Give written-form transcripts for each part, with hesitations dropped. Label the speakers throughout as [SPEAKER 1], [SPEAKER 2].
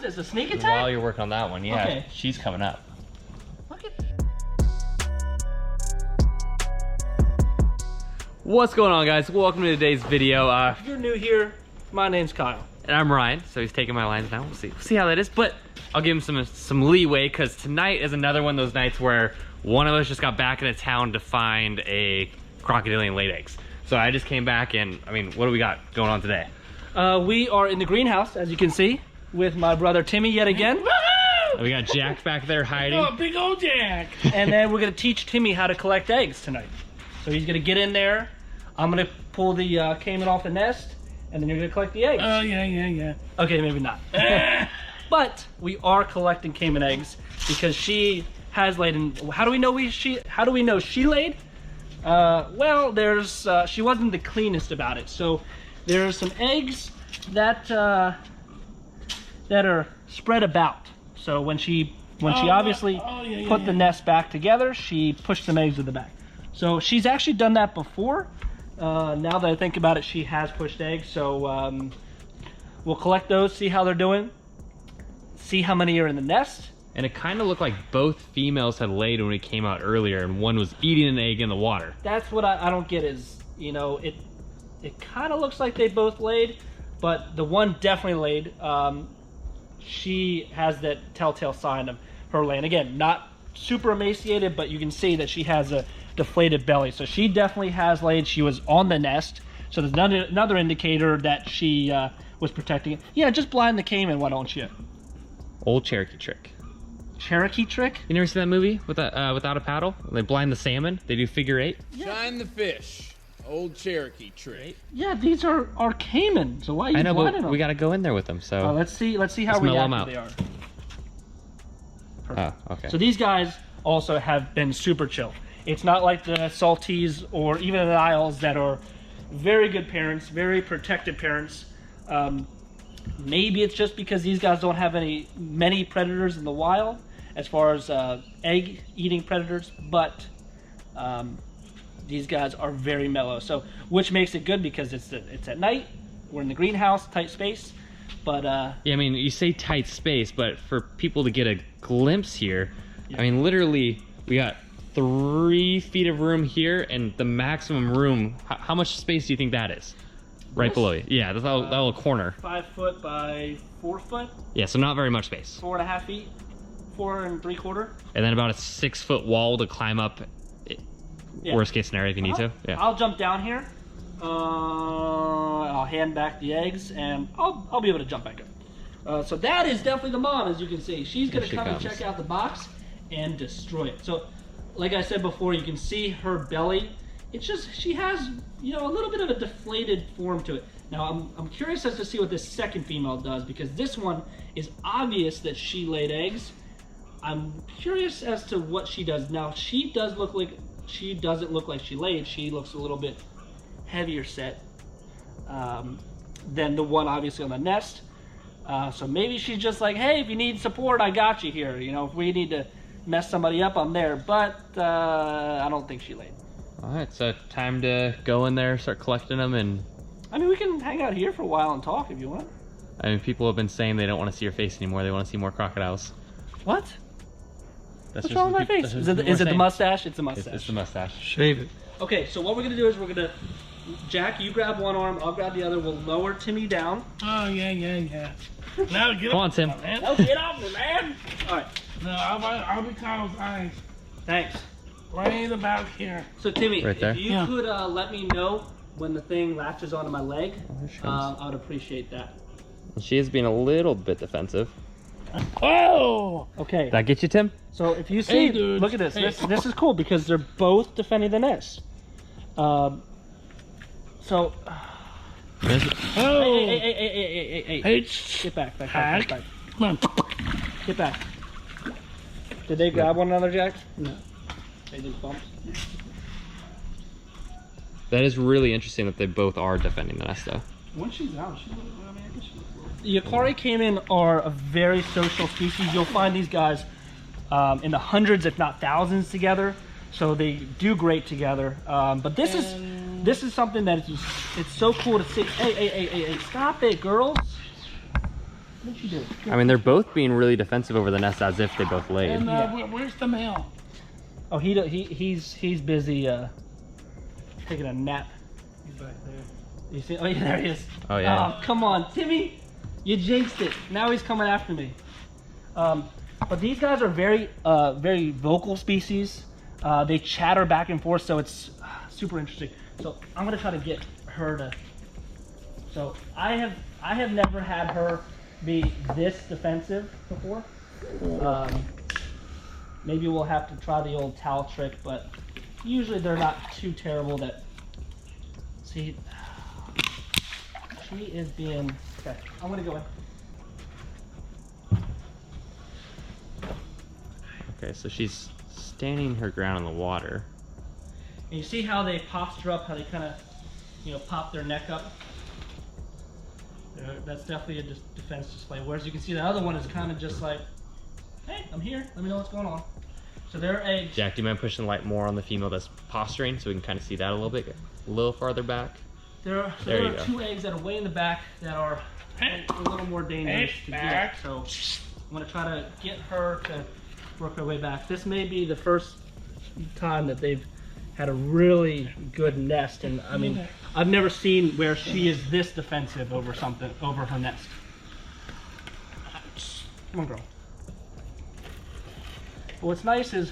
[SPEAKER 1] is this, a sneak attack?
[SPEAKER 2] While you're working on that one, yeah,
[SPEAKER 1] Okay.
[SPEAKER 2] she's coming up.
[SPEAKER 1] Look at...
[SPEAKER 2] What's going on, guys? Welcome to today's video.
[SPEAKER 1] If you're new here, my name's Kyle.
[SPEAKER 2] And I'm Ryan, so he's taking my lines now. We'll see how that is, but I'll give him some leeway because tonight is another one of those nights where one of us just got back into town to find a crocodilian laid eggs. So I just came back and, I mean, what do we got going on today?
[SPEAKER 1] We are in the greenhouse, as you can see, with my brother Timmy yet again.
[SPEAKER 2] We got Jack back there hiding.
[SPEAKER 3] Oh, big old Jack.
[SPEAKER 1] And then we're gonna teach Timmy how to collect eggs tonight. So he's gonna get in there. I'm gonna pull the Caiman off the nest, and then you're gonna collect the eggs.
[SPEAKER 3] Oh, yeah.
[SPEAKER 1] Okay, maybe not. But we are collecting Caiman eggs because she has laid. And how do we know she laid? Well, there's she wasn't the cleanest about it. So there's some eggs that are spread about. So when she obviously put the nest back together, she pushed some eggs to the back. So she's actually done that before. Now that I think about it, she has pushed eggs. So we'll collect those, see how they're doing, see how many are in the nest.
[SPEAKER 2] And it kind of looked like both females had laid when we came out earlier, and one was eating an egg in the water.
[SPEAKER 1] That's what I don't get is, you know, it kind of looks like they both laid, but the one definitely laid. She has that telltale sign of her laying. Again, not super emaciated, but you can see that she has a deflated belly. So she definitely has laid. She was on the nest. So there's another indicator that she was protecting it. Yeah, just blind the Caiman, why don't you?
[SPEAKER 2] Old Cherokee trick.
[SPEAKER 1] Cherokee trick?
[SPEAKER 2] You never seen that movie with Without a Paddle? They blind the salmon. They do figure eight.
[SPEAKER 4] Shine the fish. Old Cherokee trick.
[SPEAKER 1] Yeah, these are Caiman. So why are you
[SPEAKER 2] I know,
[SPEAKER 1] blinding
[SPEAKER 2] but
[SPEAKER 1] them?
[SPEAKER 2] we got to go in there with them. So
[SPEAKER 1] let's see how
[SPEAKER 2] mellow them
[SPEAKER 1] reactive
[SPEAKER 2] out.
[SPEAKER 1] they are.
[SPEAKER 2] Oh, okay.
[SPEAKER 1] So these guys also have been super chill. It's not like the Salties or even the Niles that are very good parents, very protective parents. Maybe it's just because these guys don't have many predators in the wild as far as egg-eating predators, but these guys are very mellow. So, which makes it good because it's at night. We're in the greenhouse, tight space. But
[SPEAKER 2] yeah, I mean, you say tight space, but for people to get a glimpse here, I mean, literally, we got 3 feet of room here, and the maximum room. How much space do you think that is? Right below you. Yeah, that little corner.
[SPEAKER 1] 5 foot by 4 foot.
[SPEAKER 2] Yeah, so not very much space.
[SPEAKER 1] 4.5 feet. 4 3/4.
[SPEAKER 2] And then about a 6 foot wall to climb up.
[SPEAKER 1] Yeah.
[SPEAKER 2] Worst case scenario if you need to. Yeah.
[SPEAKER 1] I'll jump down here. I'll hand back the eggs, and I'll be able to jump back up. So that is definitely the mom, as you can see. She's gonna come and check out the box and destroy it. So, like I said before, you can see her belly. It's just she has, you know, a little bit of a deflated form to it. Now I'm curious as to see what this second female does, because this one is obvious that she laid eggs. I'm curious as to what she does now. She doesn't look like she laid. She looks a little bit heavier set than the one obviously on the nest. So maybe she's just like, hey, if you need support, I got you here. You know, if we need to mess somebody up, I'm there. But I don't think she laid.
[SPEAKER 2] All right, so time to go in there, start collecting them, and
[SPEAKER 1] I mean, we can hang out here for a while and talk if you want.
[SPEAKER 2] I mean, people have been saying they don't want to see your face anymore. They want to see more crocodiles.
[SPEAKER 1] What?
[SPEAKER 2] That's
[SPEAKER 1] What's wrong with my face? Is it the mustache? It's the mustache.
[SPEAKER 2] It's the mustache.
[SPEAKER 3] Shave it.
[SPEAKER 1] Okay, so what we're gonna do is Jack, you grab one arm, I'll grab the other. We'll lower Timmy down.
[SPEAKER 3] Oh, yeah. Now get
[SPEAKER 2] Come on, Tim.
[SPEAKER 3] man.
[SPEAKER 1] No, get off me, man! All right,
[SPEAKER 3] No, I'll be Kyle's eyes.
[SPEAKER 1] thanks.
[SPEAKER 3] Right about here.
[SPEAKER 1] So Timmy,
[SPEAKER 2] Right there?
[SPEAKER 1] if you could let me know when the thing latches onto my leg,
[SPEAKER 2] there she comes.
[SPEAKER 1] I would appreciate that.
[SPEAKER 2] She is being a little bit defensive.
[SPEAKER 3] Oh!
[SPEAKER 1] Okay.
[SPEAKER 2] Did that get you, Tim?
[SPEAKER 1] So if you see,
[SPEAKER 3] dude.
[SPEAKER 1] look at this.
[SPEAKER 3] Hey.
[SPEAKER 1] This is cool because they're both defending the nest. So.
[SPEAKER 3] Oh!
[SPEAKER 1] Hey!
[SPEAKER 3] Hey,
[SPEAKER 1] Get back.
[SPEAKER 3] Come on.
[SPEAKER 1] Get back. Did they grab one another, Jack? No. They just bumped.
[SPEAKER 2] That is really interesting that they both are defending the nest, though.
[SPEAKER 1] When she's out, the Yacari Caiman are a very social species. You'll find these guys in the hundreds, if not thousands, together. So they do great together. But this is something that it's so cool to see. Hey! Stop it, girls! What'd you do?
[SPEAKER 2] I mean, they're both being really defensive over the nest as if they both laid.
[SPEAKER 3] And where's the male?
[SPEAKER 1] Oh, he's busy taking a nap.
[SPEAKER 3] He's back there.
[SPEAKER 1] You see? Oh yeah, there he is.
[SPEAKER 2] Oh yeah.
[SPEAKER 1] Oh, come on, Timmy, you jinxed it. Now he's coming after me. But these guys are very vocal species. They chatter back and forth, so it's super interesting. So I'm gonna try to get her to. So I have never had her be this defensive before. Maybe we'll have to try the old towel trick, but usually they're not too terrible. That see, she is being. Okay, I'm gonna go in.
[SPEAKER 2] Okay, so she's standing her ground in the water.
[SPEAKER 1] And you see how they posture up, how they kind of, pop their neck up. That's definitely a defense display. Whereas you can see the other one is kind of just like, hey, I'm here. Let me know what's going on. So their eggs.
[SPEAKER 2] Jack, do you mind pushing the light more on the female that's posturing so we can kind of see that a little bit, a little farther back?
[SPEAKER 1] There are two eggs that are way in the back that are a little more dangerous to get. So I'm going to try to get her to work her way back. This may be the first time that they've had a really good nest, and I mean, I've never seen where she is this defensive over her nest. Come on, girl. But what's nice is,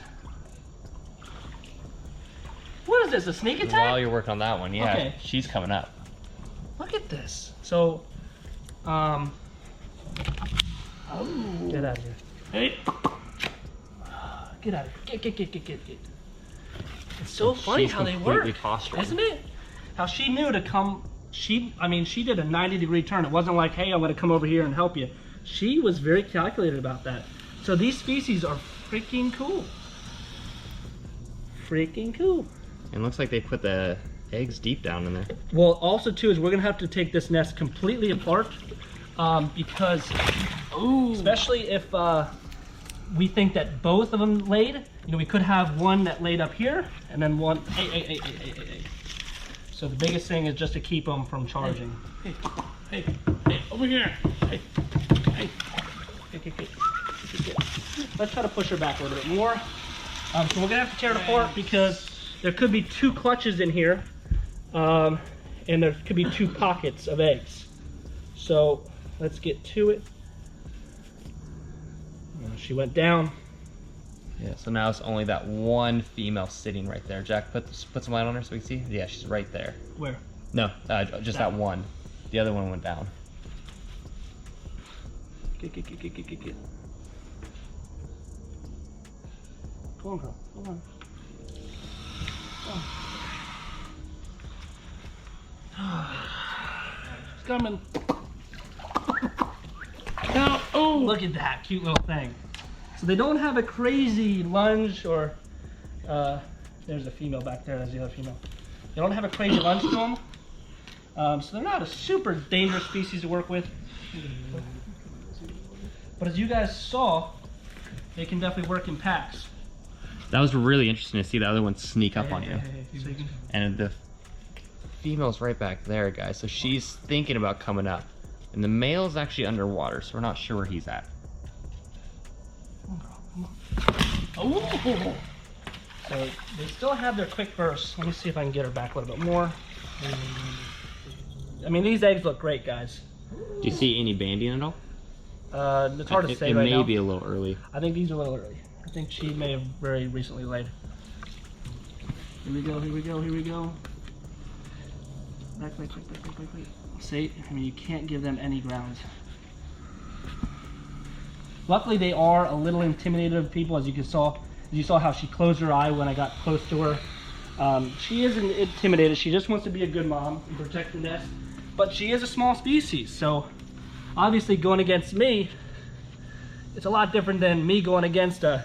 [SPEAKER 1] what is this, a sneak attack?
[SPEAKER 2] While you're working on that one, yeah,
[SPEAKER 1] Okay.
[SPEAKER 2] she's coming up.
[SPEAKER 1] Look at this. So, get out of here.
[SPEAKER 3] Hey.
[SPEAKER 1] Get out of here. Get. It's so funny
[SPEAKER 2] She's
[SPEAKER 1] how they
[SPEAKER 2] completely
[SPEAKER 1] work,
[SPEAKER 2] posturing.
[SPEAKER 1] isn't it? How she knew to come. She did a 90-degree turn. It wasn't like, hey, I'm going to come over here and help you. She was very calculated about that. So these species are freaking cool. Freaking cool.
[SPEAKER 2] It looks like they put the eggs deep down in there.
[SPEAKER 1] Well, also too is we're gonna have to take this nest completely apart because, especially if we think that both of them laid. We could have one that laid up here and then one. Hey. So the biggest thing is just to keep them from charging.
[SPEAKER 3] Hey, over here. Hey.
[SPEAKER 1] Let's try to push her back a little bit more. So we're gonna have to tear it apart because there could be two clutches in here, and there could be two pockets of eggs. So let's get to it. She went down.
[SPEAKER 2] Yeah, so now it's only that one female sitting right there. Jack, put some light on her so we can see. Yeah, she's right there.
[SPEAKER 1] Where?
[SPEAKER 2] No, just that one. The other one went down.
[SPEAKER 1] Get. Come on, girl. Come on.
[SPEAKER 3] It's coming. No. Oh.
[SPEAKER 1] Look at that cute little thing. So they don't have a crazy lunge or, there's a female back there, there's the other female. They don't have a crazy lunge to them. So they're not a super dangerous species to work with. But as you guys saw, they can definitely work in packs.
[SPEAKER 2] That was really interesting to see the other one sneak up on you.
[SPEAKER 1] So you can,
[SPEAKER 2] And the female's right back there, guys. So she's thinking about coming up. And the male's actually underwater, so we're not sure where he's at.
[SPEAKER 1] oh! So they still have their quick bursts. Let me see if I can get her back a little bit more. I mean, these eggs look great, guys.
[SPEAKER 2] Do you see any banding at all?
[SPEAKER 1] It's hard to say
[SPEAKER 2] it
[SPEAKER 1] right
[SPEAKER 2] may
[SPEAKER 1] now.
[SPEAKER 2] be a little early.
[SPEAKER 1] I think these are a little early. I think she may have very recently laid. Here we go. Back. See, I mean, you can't give them any grounds. Luckily, they are a little intimidated of people, as you saw how she closed her eye when I got close to her. She isn't intimidated. She just wants to be a good mom and protect the nest. But she is a small species, so obviously going against me, it's a lot different than me going against a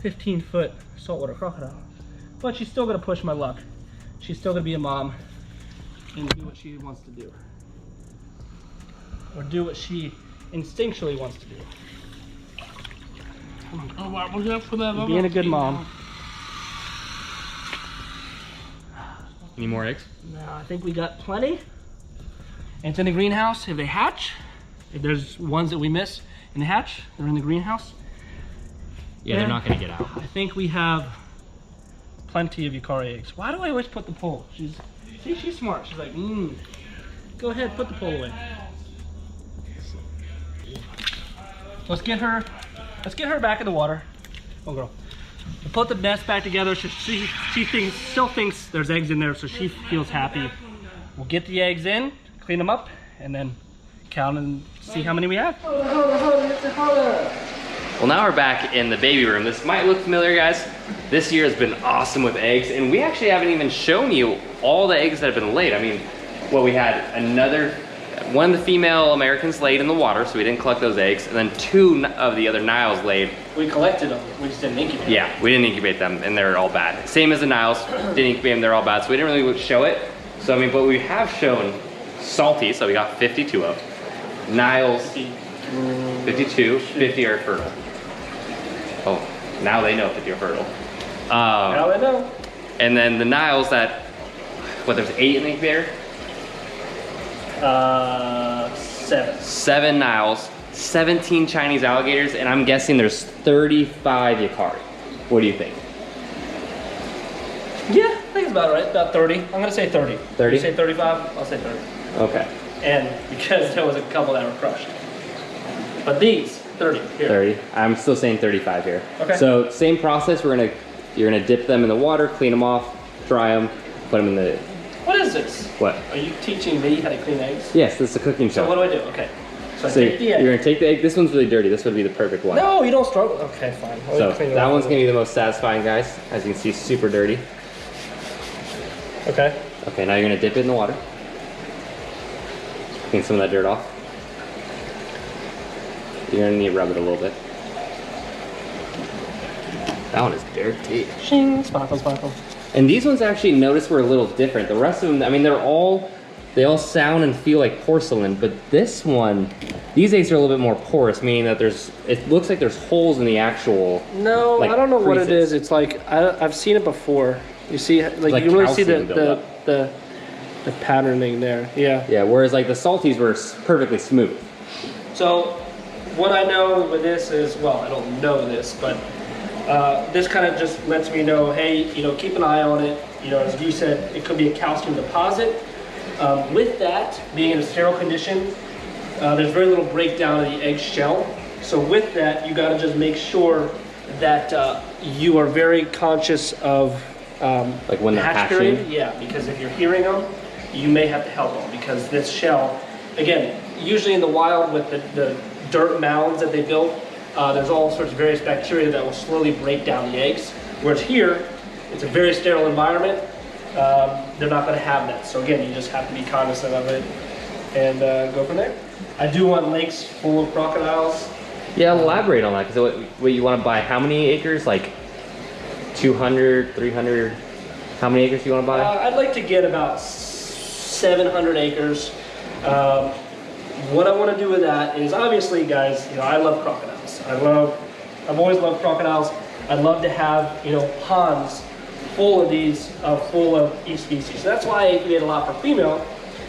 [SPEAKER 1] 15-foot saltwater crocodile. But she's still gonna push my luck. She's still gonna be a mom and do what she wants to do. Or do what she instinctually wants to do.
[SPEAKER 3] Oh, wow, we're gonna put that
[SPEAKER 1] Being a good mom.
[SPEAKER 2] Any more eggs?
[SPEAKER 1] No, I think we got plenty. And it's in the greenhouse. If they hatch, If there's ones that we miss in the hatch, they're in the greenhouse.
[SPEAKER 2] Yeah, they're not gonna get out.
[SPEAKER 1] I think we have plenty of Yukari eggs. Why do I always put the pole? She's smart. She's like, go ahead, put the pole away. Let's get her back in the water. Oh girl. We'll put the nest back together. She still thinks there's eggs in there, so she feels happy. We'll get the eggs in, clean them up, and then count and see how many we have.
[SPEAKER 2] Well, now we're back in the baby room. This might look familiar, guys. This year has been awesome with eggs, and we actually haven't even shown you all the eggs that have been laid. I mean, well, we had one of the female Americans laid in the water, so we didn't collect those eggs, and then 2 of the other Niles laid.
[SPEAKER 1] We collected them, we just didn't incubate them.
[SPEAKER 2] Yeah, we didn't incubate them, and they're all bad. Same as the Niles, didn't incubate them, they're all bad, so we didn't really show it. So, I mean, but we have shown salty, so we got 52 of. Niles, 52, 50 are fertile. Oh, now they know 50 are fertile.
[SPEAKER 1] Now they know.
[SPEAKER 2] And then the Niles there's 8 in the incubator?
[SPEAKER 1] 7.
[SPEAKER 2] 7 Niles, 17 Chinese alligators, and I'm guessing there's 35 Yukari. What do you think?
[SPEAKER 1] Yeah, I think it's about right, about 30. I'm gonna say 30.
[SPEAKER 2] 30?
[SPEAKER 1] You say 35? I'll say 30.
[SPEAKER 2] Okay.
[SPEAKER 1] And because there was a couple that were crushed. But these, 30 here.
[SPEAKER 2] 30. I'm still saying 35 here.
[SPEAKER 1] Okay.
[SPEAKER 2] So same process. You're gonna dip them in the water, clean them off, dry them, put them in the.
[SPEAKER 1] What is this?
[SPEAKER 2] What?
[SPEAKER 1] Are you teaching me how to clean eggs?
[SPEAKER 2] Yes, this is a cooking show.
[SPEAKER 1] So what do I do? Okay. So I
[SPEAKER 2] So
[SPEAKER 1] take the egg.
[SPEAKER 2] you're gonna take the egg. This one's really dirty. This would be the perfect one.
[SPEAKER 1] No, you don't struggle. Okay, fine.
[SPEAKER 2] So that one's gonna be the most satisfying, guys. As you can see, super dirty.
[SPEAKER 1] Okay.
[SPEAKER 2] Okay, now you're gonna dip it in the water. Clean some of that dirt off. You're gonna need to rub it a little bit. That one is dirty.
[SPEAKER 1] Shing, sparkle, sparkle.
[SPEAKER 2] And these ones actually notice were a little different. The rest of them, I mean, they all sound and feel like porcelain, but this one, these eggs are a little bit more porous, meaning that it looks like there's holes in the actual.
[SPEAKER 1] No,
[SPEAKER 2] like,
[SPEAKER 1] I don't know what it
[SPEAKER 2] creases.
[SPEAKER 1] is. It's like I've seen it before. You see, like you really see
[SPEAKER 2] calcium buildup.
[SPEAKER 1] the patterning there. Yeah.
[SPEAKER 2] Yeah. Whereas like the salties were perfectly smooth.
[SPEAKER 1] So what I know with this is, well, I don't know this, but this kind of just lets me know, hey, keep an eye on it. As you said, it could be a calcium deposit. With that being in a sterile condition, there's very little breakdown of the egg shell. So with that, you got to just make sure that you are very conscious of
[SPEAKER 2] like when they're
[SPEAKER 1] hatch
[SPEAKER 2] hatching.
[SPEAKER 1] period. Yeah, because if you're hearing them, you may have to help them, because this shell, again, usually in the wild with the dirt mounds that they build, there's all sorts of various bacteria that will slowly break down the eggs. Whereas here, it's a very sterile environment. They're not going to have that. So again, you just have to be cognizant of it and go from there. I do want lakes full of crocodiles.
[SPEAKER 2] Yeah, elaborate on that, because what you want to buy, how many acres? Like 200, 300? How many acres do you want to buy?
[SPEAKER 1] I'd like to get about 700 acres. What I want to do with that is, obviously, guys, I love crocodiles. I've always loved crocodiles. I'd love to have, ponds full of these, full of each species. So that's why I incubate a lot for female,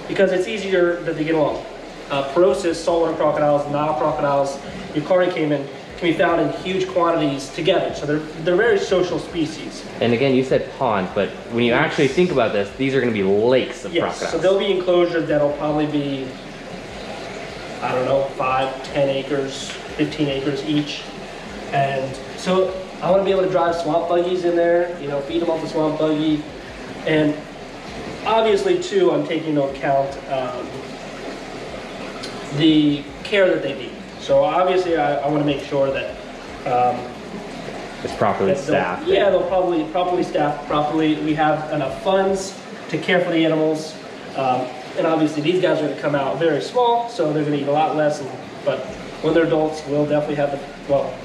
[SPEAKER 1] because it's easier that they get along. Porosis, saltwater crocodiles, Nile crocodiles, Yukari Caiman can be found in huge quantities together. So they're very social species.
[SPEAKER 2] And again, you said pond, but when you actually think about this, these are going to be lakes of crocodiles.
[SPEAKER 1] So there'll be enclosures that'll probably be, I don't know, 5, 10 acres, 15 acres each. And so I want to be able to drive swamp buggies in there, feed them off the swamp buggy. And obviously, too, I'm taking into account the care that they need. So obviously, I want to make sure that
[SPEAKER 2] it's properly staffed.
[SPEAKER 1] Yeah, they'll properly staffed, properly. We have enough funds to care for the animals. And obviously, these guys are going to come out very small, so they're going to eat a lot less. But when they're adults, we'll definitely have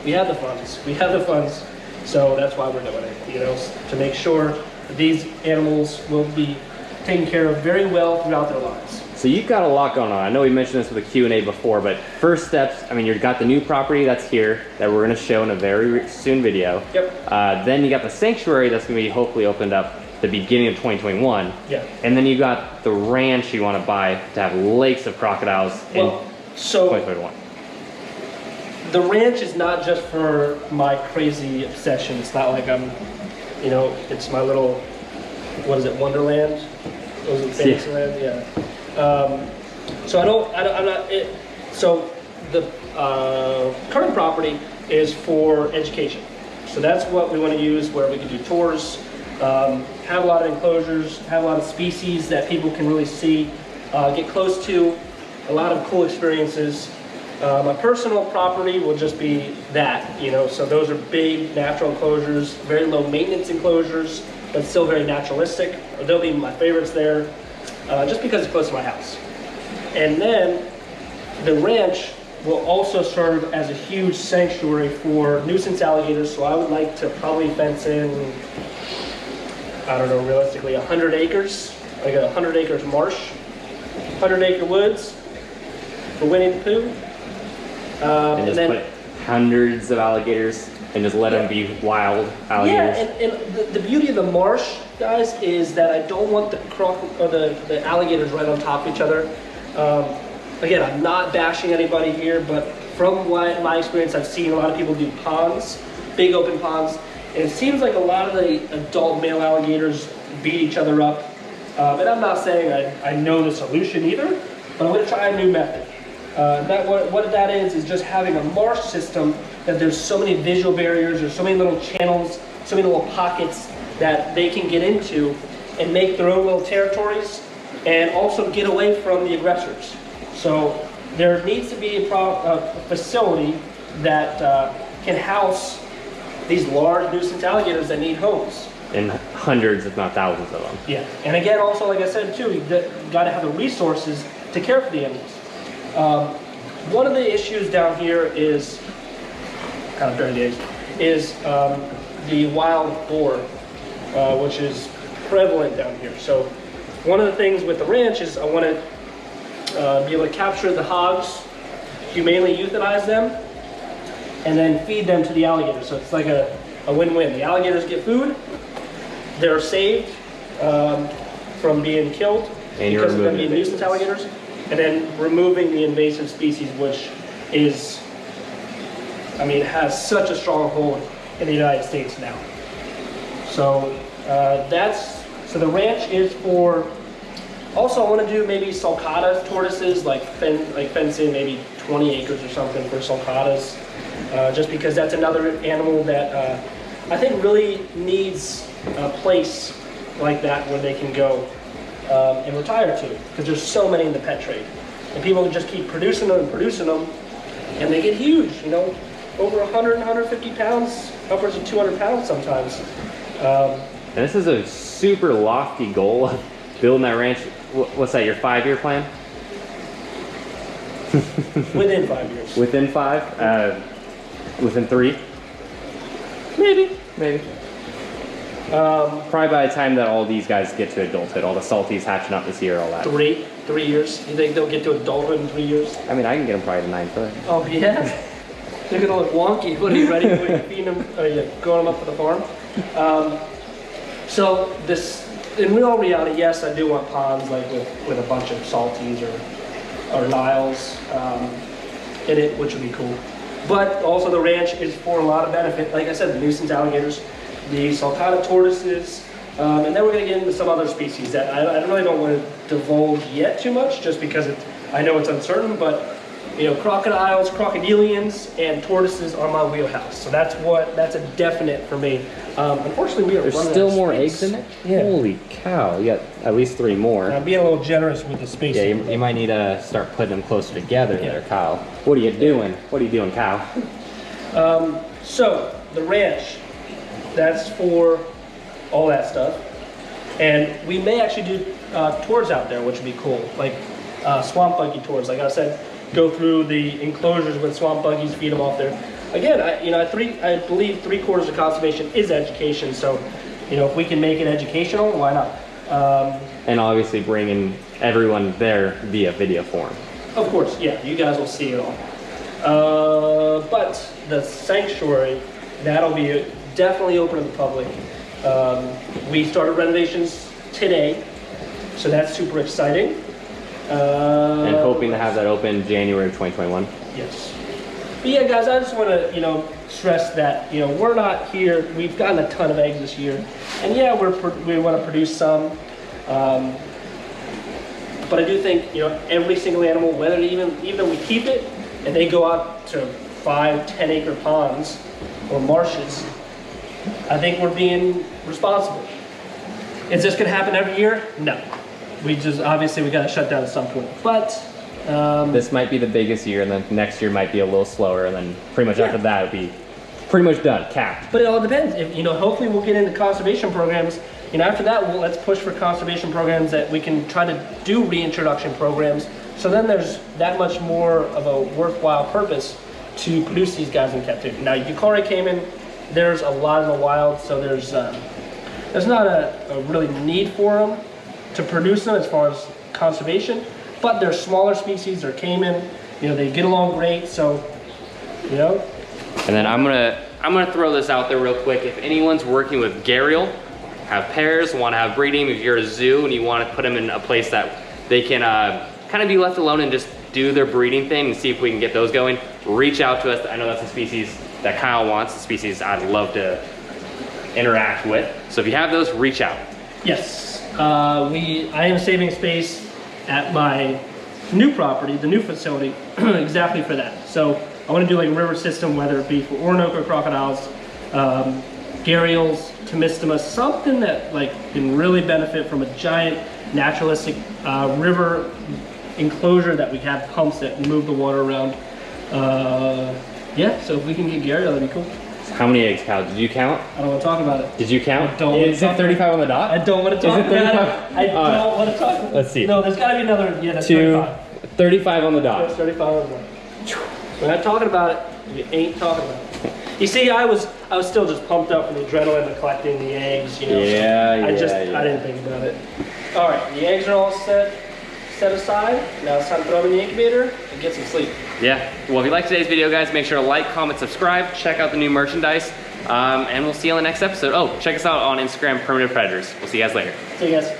[SPEAKER 1] we have the funds. We have the funds, so that's why we're doing it. To make sure that these animals will be taken care of very well throughout their lives.
[SPEAKER 2] So you've got a lot going on. I know we mentioned this with a Q&A before, but first steps, I mean, you've got the new property that's here that we're going to show in a very soon video.
[SPEAKER 1] Yep.
[SPEAKER 2] Then you got the sanctuary that's going to be hopefully opened up the beginning of 2021.
[SPEAKER 1] Yeah.
[SPEAKER 2] And then you got the ranch you want to buy to have lakes of crocodiles.
[SPEAKER 1] Well, So
[SPEAKER 2] 2021.
[SPEAKER 1] the ranch is not just for my crazy obsession. It's not like I'm, you know, it's my little, what is it, Wonderland? Was it Fantasyland? Yeah. So I'm not, so the current property is for education. So that's what we want to use, where we can do tours, have a lot of enclosures, have a lot of species that people can really see, get close to, a lot of cool experiences. My personal property will just be that, you know, so those are big natural enclosures, very low maintenance enclosures, but still very naturalistic. They'll be my favorites there, just because it's close to my house. And then the ranch will also serve as a huge sanctuary for nuisance alligators, so I would like to probably fence in, I don't know, realistically 100 acres, like a 100 acres marsh, 100-acre woods for Winnie the Pooh.
[SPEAKER 2] And just put hundreds of alligators and just let them be wild alligators.
[SPEAKER 1] Yeah, and the beauty of the marsh, guys, is that I don't want the alligators right on top of each other. Again, I'm not bashing anybody here, but from my experience, I've seen a lot of people do ponds, big open ponds, and it seems like a lot of the adult male alligators beat each other up. And I'm not saying I know the solution either, but I'm going to try a new method. What that is just having a marsh system that there's so many visual barriers, there's so many little channels, so many little pockets that they can get into and make their own little territories and also get away from the aggressors. So there needs to be a facility that can house these large nuisance alligators that need homes.
[SPEAKER 2] And hundreds, if not thousands of them.
[SPEAKER 1] Yeah, and again, also, like I said too, you got to have the resources to care for the animals. One of the issues down here is, kind of during the days, is the wild boar, which is prevalent down here. So one of the things with the ranch is I want to be able to capture the hogs, humanely euthanize them, and then feed them to the alligators. So it's like a win-win. The alligators get food, they're saved from being killed because of them being nuisance alligators, and then removing the invasive species, which is, I mean, has such a strong hold in the United States now. So so the ranch is for, also I want to do maybe sulcata tortoises, like fence in maybe 20 acres or something for sulcatas, just because that's another animal that I think really needs a place like that where they can go and retire to, because there's so many in the pet trade. And people can just keep producing them, and they get huge, you know, over 100, 150 pounds, upwards of 200 pounds sometimes.
[SPEAKER 2] And this is a super lofty goal of building that ranch. What's that, your 5-year plan?
[SPEAKER 1] Within 5 years.
[SPEAKER 2] Within 5? Within 3?
[SPEAKER 1] Maybe.
[SPEAKER 2] Probably by the time that all these guys get to adulthood, all the salties hatching up this year, all that.
[SPEAKER 1] 3 years? You think they'll get to adulthood in 3 years?
[SPEAKER 2] I mean, I can get them probably to 9 foot.
[SPEAKER 1] Oh yeah? They're gonna look wonky. What are you ready? Are you feeding them? Are you growing them up for the farm? So this, in real reality, yes, I do want ponds like with a bunch of salties or Niles in it, which would be cool. But also the ranch is for a lot of benefit. Like I said, the nuisance alligators, the sulcata tortoises, and then we're going to get into some other species that I really don't want to divulge yet too much, just because I know it's uncertain. But you know, crocodiles, crocodilians, and tortoises are my wheelhouse. So that's a definite for me. Unfortunately, we are
[SPEAKER 2] There's
[SPEAKER 1] running
[SPEAKER 2] still
[SPEAKER 1] out of
[SPEAKER 2] more
[SPEAKER 1] space.
[SPEAKER 2] eggs in it?
[SPEAKER 1] Yeah.
[SPEAKER 2] Holy cow, you got at least 3 more.
[SPEAKER 1] I'm being a little generous with the space.
[SPEAKER 2] Yeah, you might need to start putting them closer together
[SPEAKER 1] Yeah.
[SPEAKER 2] there, Kyle. What are you doing? What are you doing, Kyle?
[SPEAKER 1] So the ranch, that's for all that stuff, and we may actually do tours out there, which would be cool, like swamp buggy tours. Like I said, go through the enclosures with swamp buggies, feed them off there. Again, I believe 3/4 of conservation is education. So, you know, if we can make it educational, why not?
[SPEAKER 2] And obviously bringing everyone there via video form.
[SPEAKER 1] Of course, yeah, you guys will see it all. But the sanctuary, that'll be definitely open to the public. We started renovations today, so that's super exciting.
[SPEAKER 2] And hoping to have that open January of 2021.
[SPEAKER 1] Yes. But yeah, guys, I just want to, stress that, we're not here. We've gotten a ton of eggs this year, and yeah, we want to produce some. But I do think, every single animal, whether even we keep it and they go out to 5, 10 acre ponds or marshes, I think we're being responsible. Is this gonna happen every year? No. Obviously we gotta shut down at some point. But
[SPEAKER 2] this might be the biggest year, and then next year might be a little slower, and then pretty much after that it'll be pretty much done, capped.
[SPEAKER 1] But it all depends. If, hopefully we'll get into conservation programs. After that, let's push for conservation programs that we can try to do reintroduction programs. So then there's that much more of a worthwhile purpose to produce these guys in captivity. Now, Yukari Caiman, there's a lot in the wild, so there's not a really need for them to produce them as far as conservation. But they're smaller species. They're Caiman. They get along great. So,
[SPEAKER 2] And then I'm gonna throw this out there real quick. If anyone's working with gharial, have pairs, want to have breeding, if you're a zoo and you want to put them in a place that they can kind of be left alone and just do their breeding thing and see if we can get those going, reach out to us. I know that's a species that Kyle wants, a species I'd love to interact with. So if you have those, reach out.
[SPEAKER 1] Yes, I am saving space at my new property, the new facility, exactly for that. So I want to do like a river system, whether it be for Orinoco crocodiles, gharials, Tomistomas, something that can really benefit from a giant naturalistic river enclosure that we have pumps that move the water around. Yeah, so if we can get gharial, that'd be cool.
[SPEAKER 2] How many eggs, Kyle? Did you count?
[SPEAKER 1] I don't want to talk about it.
[SPEAKER 2] Did you count?
[SPEAKER 1] I don't want to
[SPEAKER 2] Is it 35 on the dot?
[SPEAKER 1] I don't want to talk about it. I don't want to talk about it.
[SPEAKER 2] Let's see.
[SPEAKER 1] No, there's got to be another. Yeah, that's
[SPEAKER 2] 35 on the dot.
[SPEAKER 1] That's 35 on the dot. We're not talking about it. We ain't talking about it. You see, I was still just pumped up from the adrenaline of collecting the eggs.
[SPEAKER 2] Yeah,
[SPEAKER 1] I didn't think about it. All right, the eggs are all set aside. Now it's time to throw them in the incubator and get some sleep.
[SPEAKER 2] Yeah. Well, if you like today's video, guys, make sure to like, comment, subscribe, check out the new merchandise, and we'll see you on the next episode. Oh, check us out on Instagram, Primitive Predators. We'll see you guys later.
[SPEAKER 1] See you guys.